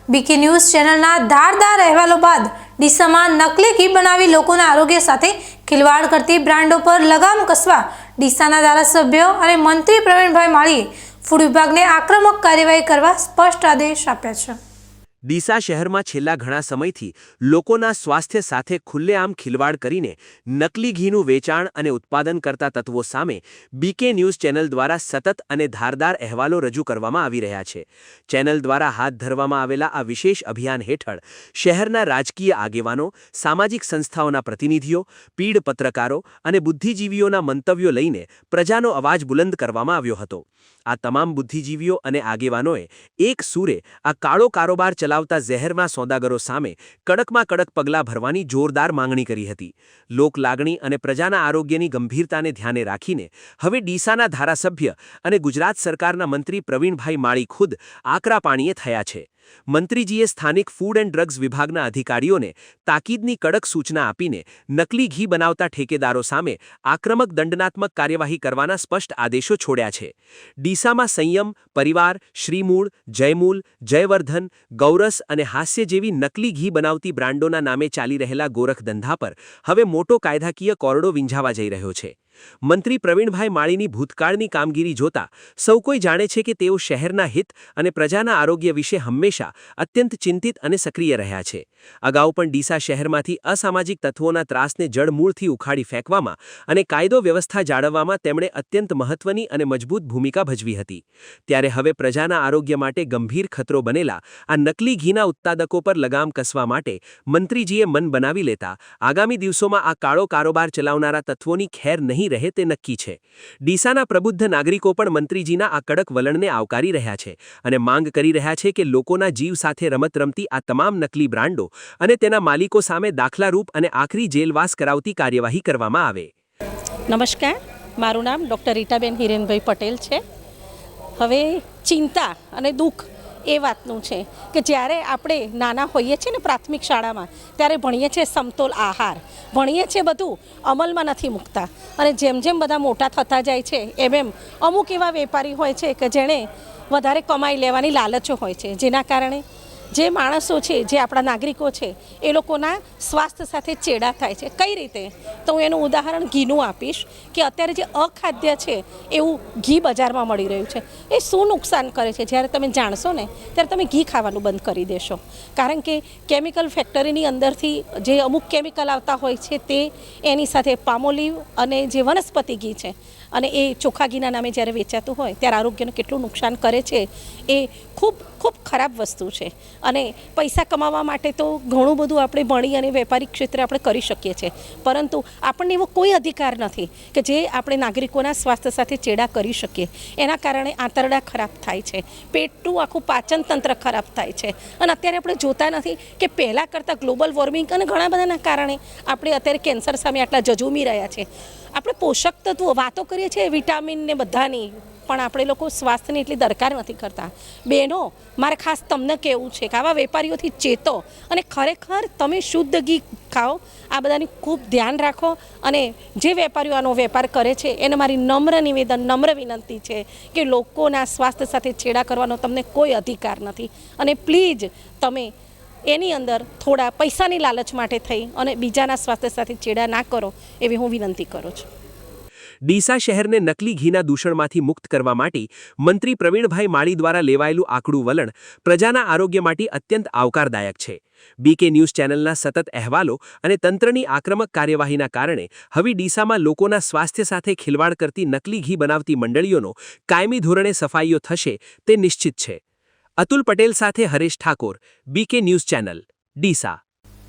બીકે news ચેનલના ધારદાર અહેવાલો બાદ ડીસામાં નકલી ઘી બનાવી લોકોના આરોગ્ય સાથે ખિલવાડ કરતી બ્રાન્ડો પર લગામ કસવા ડીસાના ધારાસભ્ય અને મંત્રી પ્રવીણભાઈ માળીએ ફૂડ વિભાગને આક્રમક કાર્યવાહી કરવા સ્પષ્ટ આદેશ આપ્યા છે। ડીસા શહેરમાં છેલ્લા ઘણા સમયથી લોકોના સ્વાસ્થ્ય સાથે ખુલ્લેઆમ ખિલવાડ કરીને નકલી ઘીનું વેચાણ અને ઉત્પાદન કરતા તત્વો સામે બીકે ન્યૂઝ ચેનલ દ્વારા સતત અને ધારદાર અહેવાલો રજૂ કરવામાં આવી રહ્યા છે। ચેનલ દ્વારા હાથ ધરવામાં આવેલા આ વિશેષ અભિયાન હેઠળ શહેરના રાજકીય આગેવાનો, સામાજિક સંસ્થાઓના પ્રતિનિધિઓ, પીઢ પત્રકારો અને બુદ્ધિજીવીઓના મંતવ્યો લઈને પ્રજાનો અવાજ બુલંદ કરવામાં આવ્યો હતો। આ તમામ બુદ્ધિજીવીઓ અને આગેવાનોએ એક સૂરે આ કાળો કારોબાર ચલાવતા ઝેરના સોદાગરો સામે કડકમાં કડક પગલાં ભરવાની જોરદાર માંગણી કરી હતી। લોક લાગણી અને પ્રજાના આરોગ્યની ગંભીરતાને ધ્યાને રાખીને હવે ડીસાના ધારાસભ્ય અને ગુજરાત સરકારના મંત્રી પ્રવીણભાઈ માળી ખુદ આકરા પાણીએ થયા છે। મંત્રીજીએ સ્થાનિક ફૂડ એન્ડ ડ્રગ્સ વિભાગના અધિકારીઓને તાકીદની કડક સૂચના આપીને નકલી ઘી બનાવતા ઠેકેદારો સામે આક્રમક દંડનાત્મક કાર્યવાહી કરવાના સ્પષ્ટ આદેશો છોડ્યા છે। ડીસામાં સંયમ, પરિવાર, શ્રીમૂળ, જયમૂલ, જયવર્ધન, ગૌરસ અને હાસ્ય જેવી નકલી ઘી બનાવતી બ્રાન્ડોના નામે ચાલી રહેલા ગોરખધંધા પર હવે મોટો કાયદાકીય કોરડો વિંઝાવા જઈ રહ્યો છે। મંત્રી પ્રવીણભાઈ માળીની ભૂતકાળની કામગીરી જોતા સૌ કોઈ જાણે છે કે તેઓ શહેરના હિત અને પ્રજાના આરોગ્ય વિશે હંમેશા અત્યંત ચિંતિત અને સક્રિય રહ્યા છે। અગાઉ પણ ડીસા શહેરમાંથી અસામાજિક તત્વોના ત્રાસને જડમૂળથી ઉખાડી ફેંકવામાં અને કાયદો વ્યવસ્થા જાળવવામાં તેમણે અત્યંત મહત્વની અને મજબૂત ભૂમિકા ભજવી હતી। ત્યારે હવે પ્રજાના આરોગ્ય માટે ગંભીર ખતરો બનેલા આ નકલી ઘીના ઉત્પાદકો પર લગામ કસવા માટે મંત્રીજીએ મન બનાવી લેતા આગામી દિવસોમાં આ કાળો કારોબાર ચલાવનારા તત્વોની ખેર નહીં રહે તે નક્કી છે। ડીસાના પ્રબુદ્ધ નાગરિકો પણ મંત્રીજીના આ કડક વલણને આવકારી રહ્યા છે અને માંગ કરી રહ્યા છે કે લોકોના જીવ સાથે રમત રમતી આ તમામ નકલી બ્રાન્ડો અને તેના માલિકો સામે દાખલારૂપ અને આખરી જેલવાસ કરાવતી કાર્યવાહી કરવામાં આવે। નમસ્કાર, મારું નામ ડૉક્ટર રીટાબેન હિરેનભાઈ પટેલ છે। હવે ચિંતા અને દુઃખ એ વાતનું છે કે જ્યારે આપણે નાના હોઈએ છીએ ને પ્રાથમિક શાળામાં ત્યારે ભણીએ છીએ સમતોલ આહાર, ભણીએ છીએ બધું અમલમાં નથી મૂકતા અને જેમ જેમ બધા મોટા થતા જાય છે એમ અમુક એવા વેપારી હોય છે કે જેણે વધારે કમાઈ લેવાની લાલચો હોય છે, જેના કારણે જે માણસો છે, જે આપણા નાગરિકો છે એ લોકોના સ્વાસ્થ્ય સાથે ચેડા થાય છે। કઈ રીતે? તો હું એનું ઉદાહરણ ઘીનું આપીશ કે અત્યારે જે અખાદ્ય છે એવું ઘી બજારમાં મળી રહ્યું છે, એ શું નુકસાન કરે છે જ્યારે તમે જાણશો ને ત્યારે તમે ઘી ખાવાનું બંધ કરી દેશો। કારણ કે કેમિકલ ફેક્ટરીની અંદરથી જે અમુક કેમિકલ આવતા હોય છે તે એની સાથે પામોલીવ અને જે વનસ્પતિ ઘી છે અને એ ચોખ્ખા ઘીના નામે જ્યારે વેચાતું હોય ત્યારે આરોગ્યને કેટલું નુકસાન કરે છે એ ખૂબ ખૂબ ખરાબ વસ્તુ છે। અને પૈસા કમાવા માટે તો ઘણું બધું આપણે ભણી અને વેપારી ક્ષેત્રે આપણે કરી શકીએ છીએ, પરંતુ આપણને એવો કોઈ અધિકાર નથી કે જે આપણે નાગરિકોના સ્વાસ્થ્ય સાથે ચેડા કરી શકીએ। એના કારણે આંતરડા ખરાબ થાય છે, પેટનું આખું પાચન તંત્ર ખરાબ થાય છે અને અત્યારે આપણે જોતા નથી કે પહેલાં કરતાં ગ્લોબલ વોર્મિંગ અને ઘણા બધાના કારણે આપણે અત્યારે કેન્સર સામે આટલા ઝઝૂમી રહ્યા છે। આપણે પોષક તત્વો વાતો કરીએ છીએ વિટામિન ને બધાની, પણ આપણે લોકો સ્વાસ્થ્યની એટલી દરકાર નથી કરતા। બહેનો, મારે ખાસ તમને કહેવું છે કે આવા વેપારીઓથી ચેતો અને ખરેખર તમે શુદ્ધ ઘી ખાઓ, આ બધાની ખૂબ ધ્યાન રાખો। અને જે વેપારીઓ આનો વેપાર કરે છે એને મારી નમ્ર નિવેદન, નમ્ર વિનંતી છે કે લોકોના સ્વાસ્થ્ય સાથે છેડા કરવાનો તમને કોઈ અધિકાર નથી અને પ્લીઝ તમે એની અંદર થોડા પૈસાની લાલચ માટે થઈ અને બીજાના સ્વાસ્થ્ય સાથે ચેડા ના કરો એવી હું વિનંતી કરું છું। ડીસા શહેરને નકલી ઘીના દૂષણમાંથી મુક્ત કરવા માટે મંત્રી પ્રવીણભાઈ માળી દ્વારા લેવાયેલું આકડું વલણ પ્રજાના આરોગ્ય માટે અત્યંત આવકારદાયક છે। બીકે ન્યૂઝ ચેનલના સતત અહેવાલો અને તંત્રની આક્રમક કાર્યવાહીના કારણે હવે ડીસામાં લોકોના સ્વાસ્થ્ય સાથે ખિલવાડ કરતી નકલી ઘી બનાવતી મંડળીઓનો કાયમી ધોરણે સફાઈઓ થશે તે નિશ્ચિત છે। અતુલ પટેલ સાથે Haresh Thakor, BK news channel, Deesa.